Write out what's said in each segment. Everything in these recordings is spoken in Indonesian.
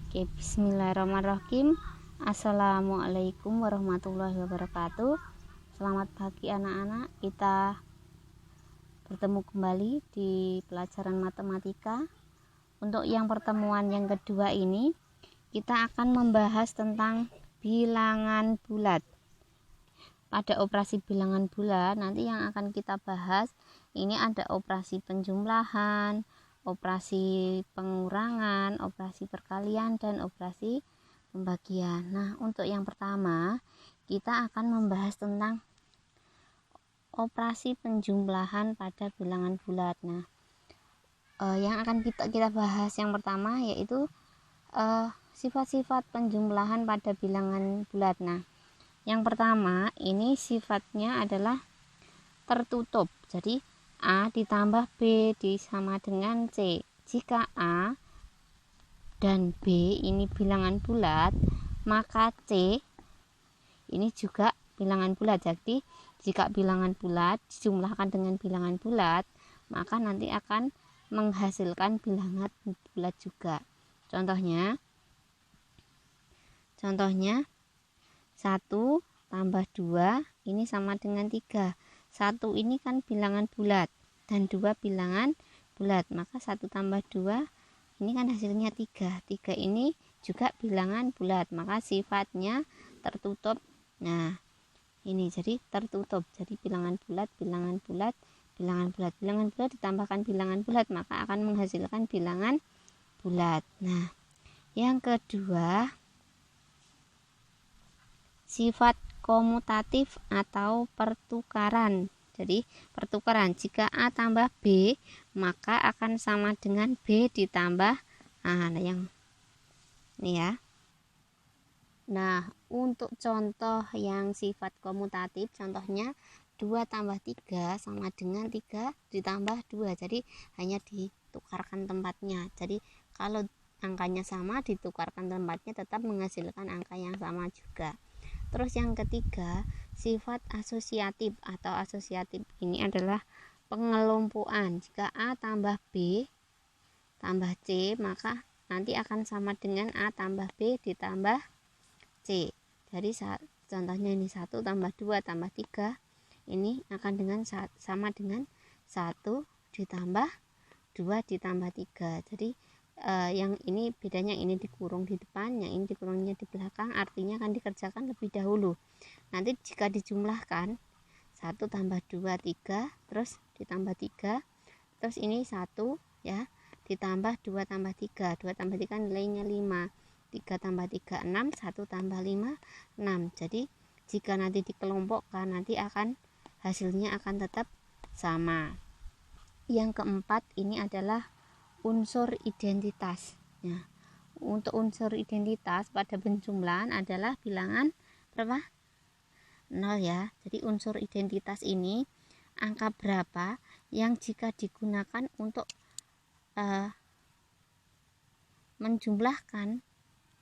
Oke, bismillahirrahmanirrahim. Assalamualaikum warahmatullahi wabarakatuh. Selamat pagi anak-anak. Kita bertemu kembali di pelajaran matematika. Untuk yang pertemuan yang kedua ini, kita akan membahas tentang bilangan bulat. Pada operasi bilangan bulat nanti yang akan kita bahas ini ada operasi penjumlahan, operasi pengurangan, operasi perkalian, dan operasi pembagian. Nah, untuk yang pertama kita akan membahas tentang operasi penjumlahan pada bilangan bulat. Nah, yang akan kita bahas yang pertama yaitu sifat-sifat penjumlahan pada bilangan bulat. Nah, yang pertama ini sifatnya adalah tertutup. Jadi A ditambah B sama dengan C. Jika A dan B ini bilangan bulat, maka C ini juga bilangan bulat. Jadi jika bilangan bulat dijumlahkan dengan bilangan bulat, maka nanti akan menghasilkan bilangan bulat juga. Contohnya 1 tambah 2 ini sama dengan 3. 1 ini kan bilangan bulat dan 2 bilangan bulat, maka 1 tambah 2 ini kan hasilnya 3. 3 ini juga bilangan bulat, maka sifatnya tertutup. Nah, ini jadi tertutup. Jadi bilangan bulat, bilangan bulat, bilangan bulat. Bilangan bulat ditambahkan bilangan bulat, maka akan menghasilkan bilangan bulat. Nah, yang kedua, sifat komutatif atau pertukaran. Jadi pertukaran, jika A tambah B maka akan sama dengan B ditambah A. Nah, yang ini ya. Nah, untuk contoh yang sifat komutatif, contohnya 2 tambah 3 sama dengan 3 ditambah 2. Jadi hanya ditukarkan tempatnya. Jadi kalau angkanya sama, ditukarkan tempatnya tetap menghasilkan angka yang sama juga. Terus yang ketiga, sifat asosiatif atau asosiatif ini adalah pengelompokan. Jika A tambah B tambah C, maka nanti akan sama dengan A tambah B ditambah C. Jadi contohnya ini 1 tambah 2 tambah 3 ini akan dengan sama dengan 1 ditambah 2 ditambah 3. Jadi yang ini bedanya, ini dikurung di depan, yang ini dikurungnya di belakang, artinya akan dikerjakan lebih dahulu. Nanti jika dijumlahkan 1 tambah 2 3, terus ditambah 3, terus ini 1 ya, ditambah 2 tambah 3, 2 tambah 3 nilainya 5, 3 tambah 3 6, 1 tambah 5 6. Jadi jika nanti dikelompokkan nanti akan hasilnya akan tetap sama. Yang keempat ini adalah unsur identitas. Nah, untuk unsur identitas pada penjumlahan adalah bilangan berapa? 0 ya. Jadi unsur identitas ini angka berapa yang jika digunakan untuk menjumlahkan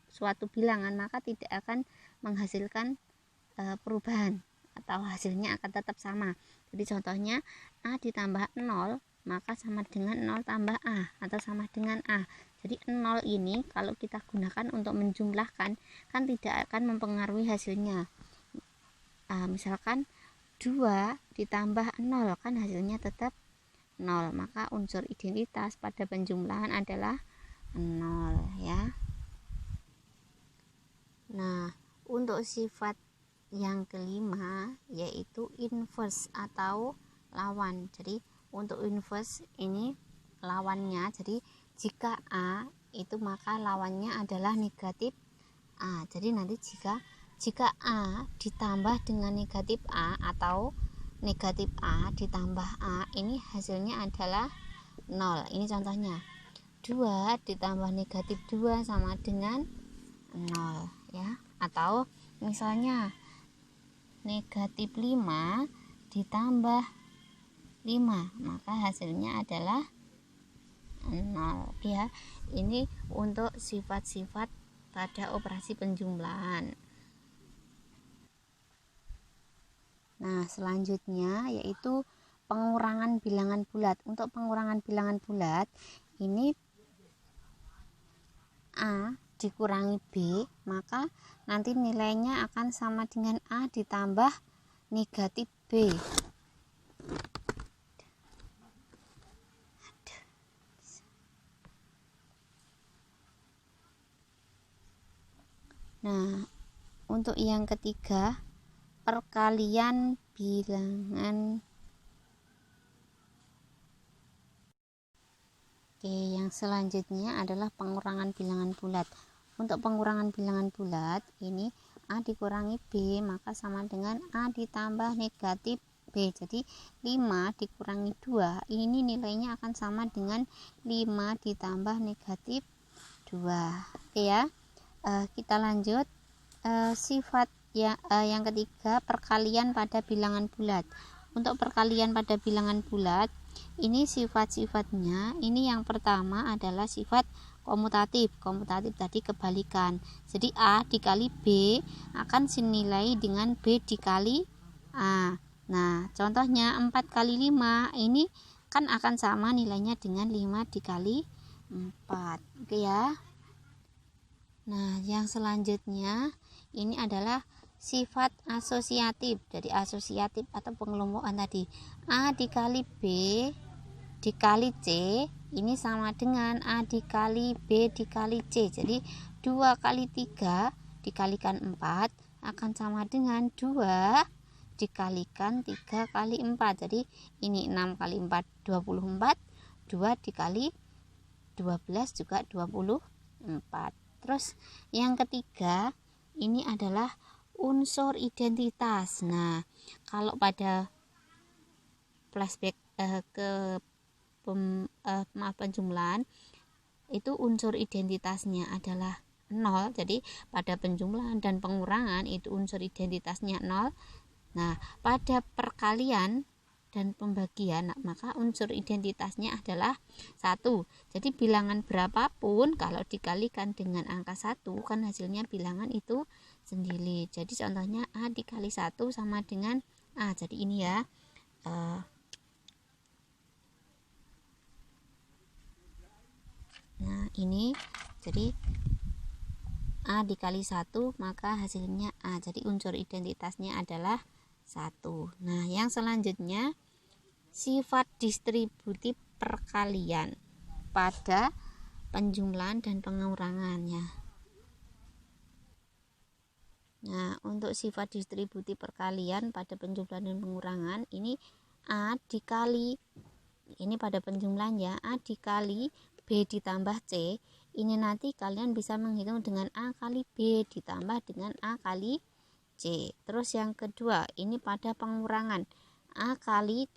suatu bilangan maka tidak akan menghasilkan perubahan atau hasilnya akan tetap sama. Jadi contohnya A ditambah 0 maka sama dengan 0 tambah A atau sama dengan A. Jadi 0 ini kalau kita gunakan untuk menjumlahkan kan tidak akan mempengaruhi hasilnya. Misalkan 2 ditambah 0 kan hasilnya tetap 0, maka unsur identitas pada penjumlahan adalah 0 ya. Nah, untuk sifat yang kelima yaitu inverse atau lawan. Jadi untuk inverse ini lawannya, jadi jika A itu maka lawannya adalah negatif A. Jadi nanti jika A ditambah dengan negatif A atau negatif A ditambah A, ini hasilnya adalah 0. Ini contohnya 2 ditambah negatif 2 sama dengan 0 ya. Atau misalnya negatif 5 ditambah 5 maka hasilnya adalah 0 ya. Ini untuk sifat-sifat pada operasi penjumlahan. Nah, selanjutnya yaitu pengurangan bilangan bulat. Untuk pengurangan bilangan bulat ini A dikurangi B, maka nanti nilainya akan sama dengan A ditambah negatif B. Nah, untuk yang ketiga, perkalian bilangan. Oke, yang selanjutnya adalah pengurangan bilangan bulat. Untuk pengurangan bilangan bulat, ini A dikurangi B, maka sama dengan A ditambah negatif B. Jadi 5 dikurangi 2, ini nilainya akan sama dengan 5 ditambah negatif 2. Oke ya. Kita lanjut sifat yang ketiga, perkalian pada bilangan bulat. Untuk perkalian pada bilangan bulat, ini sifat-sifatnya, ini yang pertama adalah sifat komutatif. Komutatif tadi kebalikan. Jadi A dikali B akan senilai dengan B dikali A. Nah, contohnya 4 kali 5 ini kan akan sama nilainya dengan 5 dikali 4. Oke ya. Nah, yang selanjutnya ini adalah sifat asosiatif. Jadi asosiatif atau pengelompokan tadi, A dikali B dikali C ini sama dengan A dikali B dikali C. Jadi 2 kali 3 dikalikan 4 akan sama dengan 2 dikalikan 3 kali 4. Jadi ini 6 kali 4 24, 2 dikali 12 juga 24. Terus yang ketiga, ini adalah unsur identitas. Nah, kalau pada flashback ke penjumlahan, itu unsur identitasnya adalah 0. Jadi pada penjumlahan dan pengurangan itu unsur identitasnya 0. Nah, pada perkalian dan pembagian, maka unsur identitasnya adalah 1. Jadi bilangan berapapun kalau dikalikan dengan angka 1 kan hasilnya bilangan itu sendiri. Jadi contohnya A dikali 1 sama dengan A. Jadi ini ya. Nah, ini jadi A dikali 1 maka hasilnya A. Jadi unsur identitasnya adalah 1. Nah, yang selanjutnya sifat distributif perkalian pada penjumlahan dan pengurangannya. Nah, untuk sifat distributif perkalian pada penjumlahan dan pengurangan, ini A dikali, ini pada penjumlahan ya, A dikali B ditambah C. Ini nanti kalian bisa menghitung dengan A kali B ditambah dengan A kali C. Terus yang kedua, ini pada pengurangan, A kali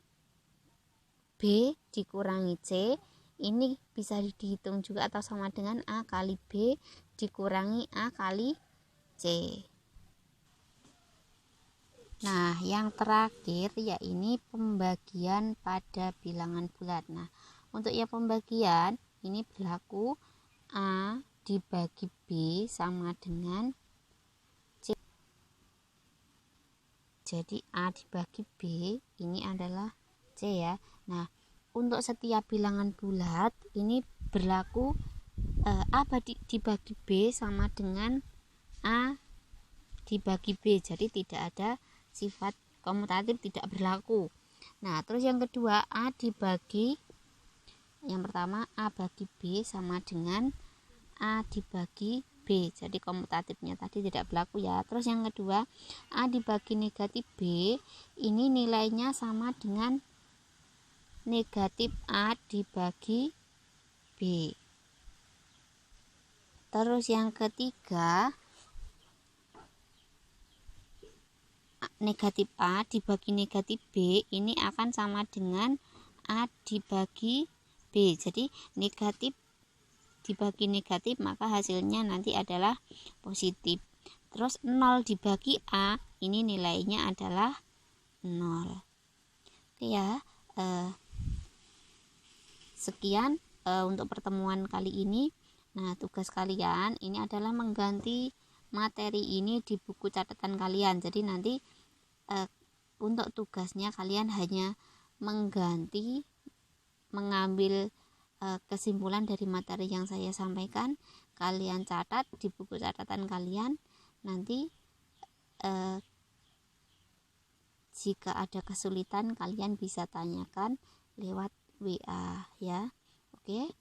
B dikurangi C, ini bisa dihitung juga atau sama dengan A kali B dikurangi A kali C. Nah, yang terakhir ya ini pembagian pada bilangan bulat. Nah, untuk yang pembagian ini berlaku A dibagi B sama dengan C. Jadi A dibagi B ini adalah C ya. Nah, untuk setiap bilangan bulat ini berlaku A dibagi B sama dengan A dibagi B. Jadi tidak ada sifat komutatif, tidak berlaku. Nah, terus yang kedua, A dibagi, yang pertama A bagi B sama dengan A dibagi B. Jadi komutatifnya tadi tidak berlaku ya. Terus yang kedua, A dibagi negatif B, ini nilainya sama dengan negatif A dibagi B. Terus yang ketiga, negatif A dibagi negatif B ini akan sama dengan A dibagi B. Jadi negatif dibagi negatif maka hasilnya nanti adalah positif. Terus 0 dibagi A ini nilainya adalah 0. Oke ya. Sekian untuk pertemuan kali ini. Nah, tugas kalian ini adalah mengganti materi ini di buku catatan kalian. Jadi nanti untuk tugasnya kalian hanya mengambil kesimpulan dari materi yang saya sampaikan kalian catat di buku catatan kalian. Nanti jika ada kesulitan kalian bisa tanyakan lewat WA ya. Oke,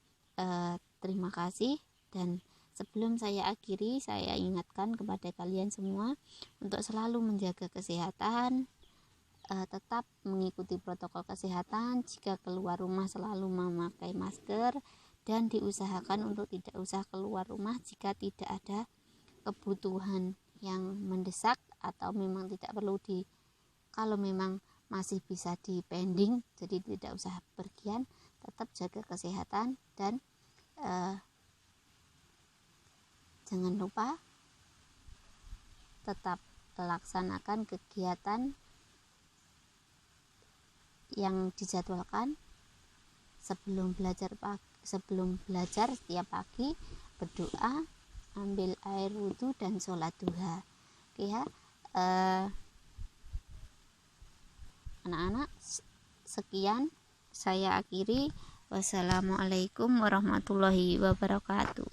terima kasih. Dan sebelum saya akhiri, saya ingatkan kepada kalian semua untuk selalu menjaga kesehatan, tetap mengikuti protokol kesehatan. Jika keluar rumah selalu memakai masker, dan diusahakan untuk tidak usah keluar rumah jika tidak ada kebutuhan yang mendesak atau memang tidak perlu kalau memang masih bisa dipending, jadi tidak usah pergian. Tetap jaga kesehatan dan jangan lupa tetap laksanakan kegiatan yang dijadwalkan sebelum belajar setiap pagi, berdoa, ambil air wudhu dan sholat duha. Oke ya, anak-anak, sekian saya akhiri. Wassalamualaikum warahmatullahi wabarakatuh.